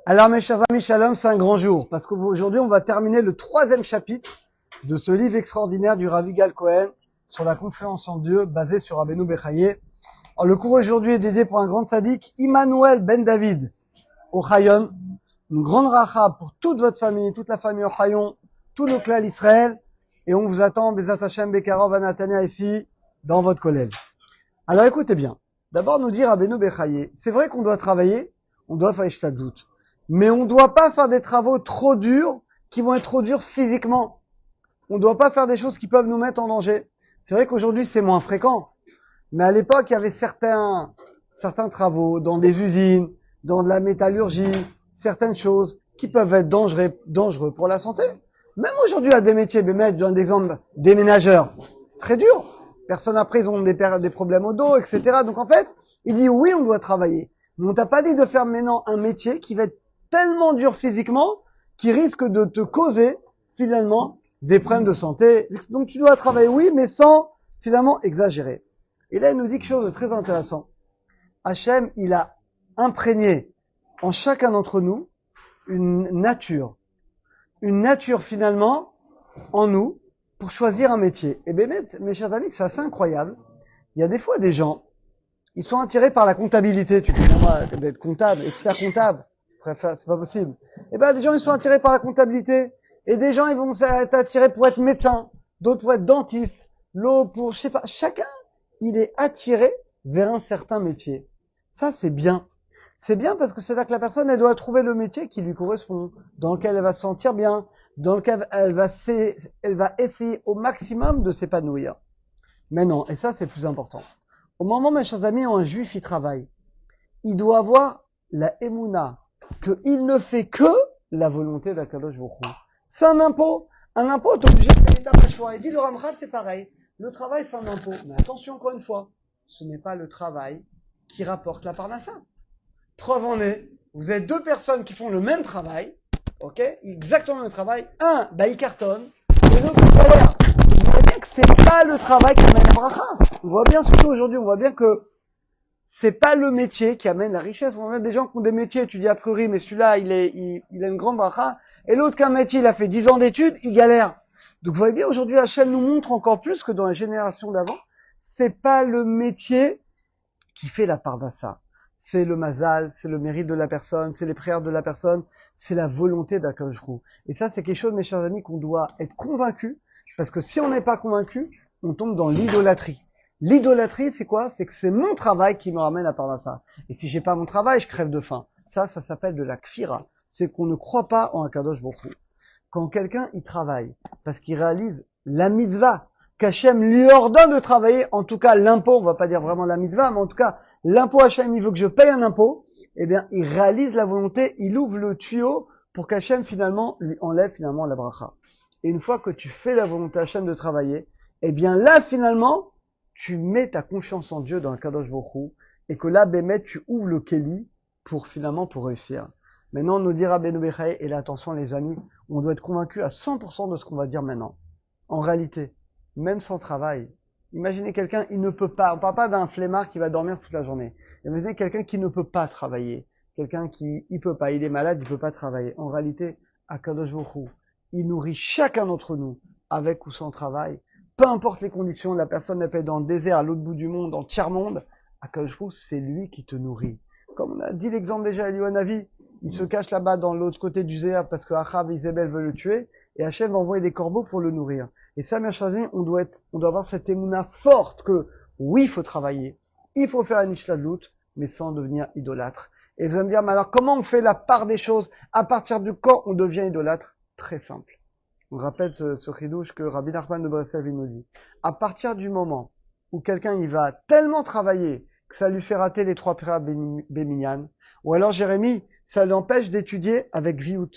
Alors mes chers amis, Shalom, c'est un grand jour, parce qu'aujourd'hui on va terminer le 3e chapitre de ce livre extraordinaire du Rav Yigal Cohen sur la compréhension de Dieu, basé sur Rabbeinu Bechaye. Alors le cours aujourd'hui est dédié pour un grand tzaddik, Immanuel Ben David Ochayon, une grande racha pour toute votre famille, toute la famille Ochayon, tous nos clans d'Israël, et on vous attend, Bezat Hashem Bekarov Anatania ici, dans votre collège. Alors écoutez bien, d'abord nous dire Rabbeinu Bechaye, c'est vrai qu'on doit travailler, on doit faire Ishtadlut. Mais on ne doit pas faire des travaux trop durs, qui vont être trop durs physiquement. On ne doit pas faire des choses qui peuvent nous mettre en danger. C'est vrai qu'aujourd'hui c'est moins fréquent. Mais à l'époque, il y avait certains travaux dans des usines, dans de la métallurgie, certaines choses qui peuvent être dangereux pour la santé. Même aujourd'hui, il y a des métiers, je donne l'exemple des ménageurs. C'est très dur. Personne après, ils ont des problèmes au dos, etc. Donc en fait, il dit oui, on doit travailler. Mais on t'a pas dit de faire maintenant un métier qui va être tellement dur physiquement, qui risque de te causer, finalement, des problèmes de santé. Donc tu dois travailler, oui, mais sans, finalement, exagérer. Et là, il nous dit quelque chose de très intéressant. Hachem, il a imprégné en chacun d'entre nous une nature finalement, en nous, pour choisir un métier. Et bien, mes chers amis, c'est assez incroyable. Il y a des fois des gens, ils sont attirés par la comptabilité. Tu dis, moi, d'être comptable, expert comptable. C'est pas possible. Et ben, des gens, ils sont attirés par la comptabilité. Et des gens, ils vont être attirés pour être médecin. D'autres pour être dentiste. L'autre pour, je sais pas. Chacun, il est attiré vers un certain métier. Ça, c'est bien. C'est bien parce que c'est-à-dire que la personne, elle doit trouver le métier qui lui correspond, dans lequel elle va se sentir bien, dans lequel elle va essayer au maximum de s'épanouir. Mais non, et ça, c'est plus important. Au moment, mes chers amis, où un juif, il travaille, il doit avoir la émouna, qu'il ne fait que la volonté d'Akadosh Baruch Hu. C'est un impôt. Un impôt, t'es obligé de payer ta mâchoire. Et dit le Ramchal, c'est pareil. Le travail, c'est un impôt. Mais attention, encore une fois, ce n'est pas le travail qui rapporte la parnassa. Preuve en est, vous avez deux personnes qui font le même travail, ok, exactement le même travail. Un, il cartonne, et l'autre, il galère. Vous voyez bien que c'est pas le travail qui amène la bracha. On voit bien, surtout aujourd'hui, on voit bien que c'est pas le métier qui amène la richesse. On voit des gens qui ont des métiers, tu dis a priori, mais celui-là, il a une grande bracha, et l'autre qu'un métier, il a fait 10 ans d'études, il galère. Donc vous voyez bien, aujourd'hui, Hachem nous montre encore plus que dans les générations d'avant, c'est pas le métier qui fait la parnassa. C'est le mazal, c'est le mérite de la personne, c'est les prières de la personne, c'est la volonté d'Akadosh Baruch Hu. Et ça, c'est quelque chose, mes chers amis, qu'on doit être convaincu, parce que si on n'est pas convaincu, on tombe dans l'idolâtrie. L'idolâtrie, c'est quoi? C'est que c'est mon travail qui me ramène à parnassa. Et si j'ai pas mon travail, je crève de faim. Ça s'appelle de la kfira. C'est qu'on ne croit pas en Akadosh Baruch Hu. Quand quelqu'un, il travaille, parce qu'il réalise la mitzvah, qu'Hachem lui ordonne de travailler, en tout cas l'impôt, on va pas dire vraiment la mitzvah, mais en tout cas, l'impôt Hachem, il veut que je paye un impôt, eh bien, il réalise la volonté, il ouvre le tuyau pour qu'Hachem, finalement, lui enlève, finalement, la bracha. Et une fois que tu fais la volonté Hachem de travailler, eh bien, là, finalement, tu mets ta confiance en Dieu dans le Kadosh Baruch Hu, et que là, Bémet, tu ouvres le Kéli pour réussir. Maintenant, nous dire Rabbeinu Bechaye, et là, attention les amis, on doit être convaincu à 100% de ce qu'on va dire maintenant. En réalité, même sans travail, imaginez quelqu'un, il ne peut pas, on parle pas d'un flemmard qui va dormir toute la journée. Imaginez quelqu'un qui ne peut pas travailler. Quelqu'un qui, il peut pas, il est malade, il peut pas travailler. En réalité, Akadosh Baruch Hu, il nourrit chacun d'entre nous, avec ou sans travail. Peu importe les conditions, la personne elle peut être dans le désert, à l'autre bout du monde, dans le tiers-monde, Akadosh Baruch Hu, c'est lui qui te nourrit. Comme on a dit l'exemple déjà à Eliyahu, il se cache là-bas dans l'autre côté du désert parce que Achav et Isabelle veulent le tuer, et Hachem va envoyer des corbeaux pour le nourrir. Et ça, mes chers amis, on doit avoir cette émouna forte que, oui, il faut travailler, il faut faire un ishtadlut, mais sans devenir idolâtre. Et vous allez me dire, mais alors comment on fait la part des choses? À partir du quand on devient idolâtre? Très simple. On rappelle ce chidouche que Rabbi Nachman de Breslev nous dit. À partir du moment où quelqu'un il va tellement travailler que ça lui fait rater les 3 prières Béminyan, ou alors Jérémie, ça l'empêche d'étudier avec Viout.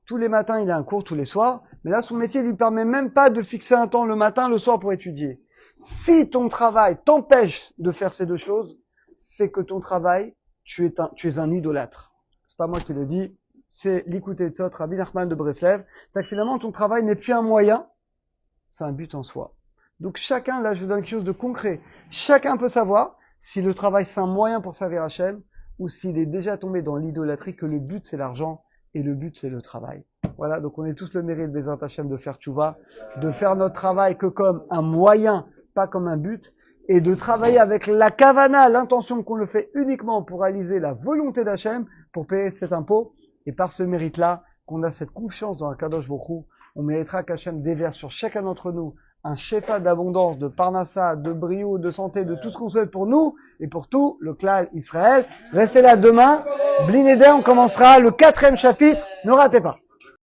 Tous les matins, il a un cours tous les soirs, mais là, son métier lui permet même pas de fixer un temps le matin, le soir pour étudier. Si ton travail t'empêche de faire ces deux choses, c'est que ton travail, tu es un idolâtre. C'est pas moi qui le dis, c'est l'écouter de Tzot, Rabbi Nachman de Breslev. C'est que finalement, ton travail n'est plus un moyen, c'est un but en soi. Donc chacun, là, je vous donne quelque chose de concret. Chacun peut savoir si le travail c'est un moyen pour servir Hachem ou s'il est déjà tombé dans l'idolâtrie, que le but c'est l'argent et le but c'est le travail. Voilà, donc on est tous le mérite des Hachem de faire tchouva, de faire notre travail que comme un moyen, pas comme un but, et de travailler avec la kavana, l'intention qu'on le fait uniquement pour réaliser la volonté d'Hachem, pour payer cet impôt, et par ce mérite-là, qu'on a cette confiance dans la Kadosh Baruch Hu, on méritera qu'Hachem déverse sur chacun d'entre nous un shefa d'abondance, de parnassa, de brio, de santé, de tout ce qu'on souhaite pour nous et pour tout le clan Israël. Restez là demain. Bli Neder, on commencera le 4e chapitre. Ne ratez pas.